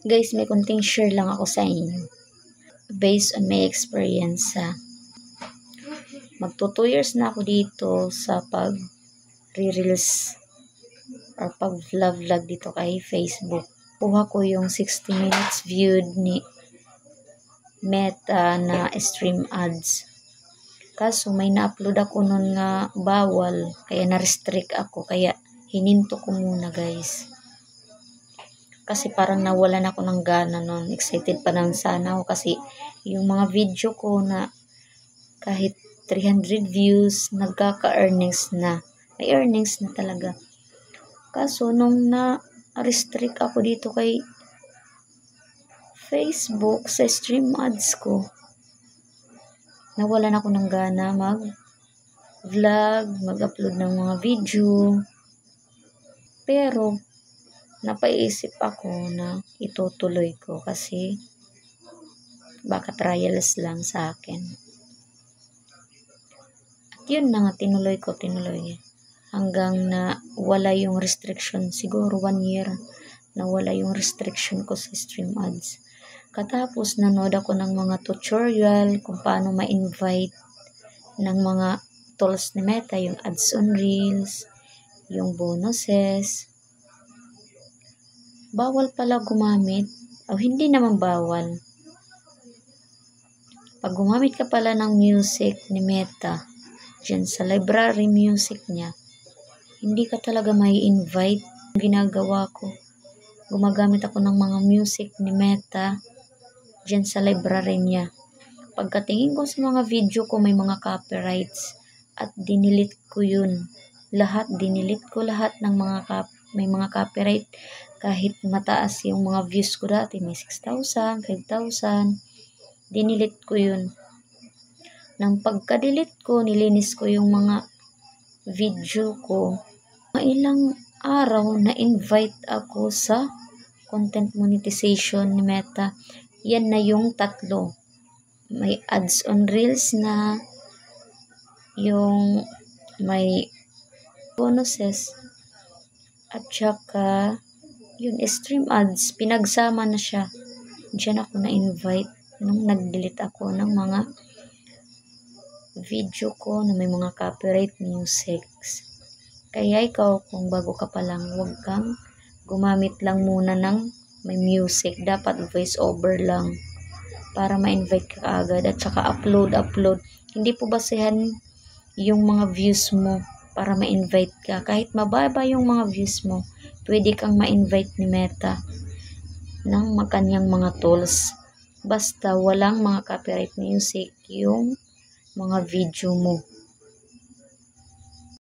Guys, may konting share lang ako sa inyo. Based on my experience magto 2 years na ako dito sa pag-reels or pag-vlog dito kay Facebook. Kuha ko yung 60 minutes viewed ni Meta na stream ads. Kaso may na-upload ako nun nga bawal, kaya na-restrict ako, kaya hininto ko muna guys. Kasi parang nawalan ako ng gana nun. Excited pa lang sana ako kasi yung mga video ko na kahit 300 views, nagkaka-earnings na. May earnings na talaga. Kaso nung na-restrict ako dito kay Facebook sa stream ads ko, nawalan ako ng gana mag-vlog, mag-upload ng mga video. Pero napaisip ako na itutuloy ko kasi baka trials lang sa akin. At yun na nga, tinuloy ko. Hanggang na wala yung restriction. Siguro 1 year na wala yung restriction ko sa stream ads. Katapos nanood ako ng mga tutorial kung paano ma-invite ng mga tools ni Meta, yung ads on reels, yung bonuses. Bawal pala gumamit. Hindi naman bawal. Pag gumamit ka pala ng music ni Meta, dyan sa library music niya, hindi ka talaga may invite. Ginagawa ko, gumagamit ako ng mga music ni Meta dyan sa library niya. Pagkatingin ko sa mga video ko, may mga copyrights at dinilit ko yun. Dinilit ko lahat ng may mga copyright. Kahit mataas yung mga views ko dati, may 6,000, 5,000, dinilit ko yun. Nang pagka-delete ko, nilinis ko yung mga video ko. Ilang araw na-invite ako sa content monetization ni Meta. Yan na yung 3. May ads on reels na, yung may bonuses, at saka yun, stream ads. Pinagsama na siya. Diyan ako na-invite nung nag-delete ako ng mga video ko na may mga copyright musics. Kaya ikaw, kung bago ka pa lang, huwag kang gumamit lang muna ng may music. Dapat voice over lang para ma-invite ka agad. At saka upload. Hindi po basehan yung mga views mo para ma-invite ka. Kahit mababa yung mga views mo, pwede kang ma-invite ni Meta ng kanyang mga tools. Basta walang mga copyright music yung mga video mo.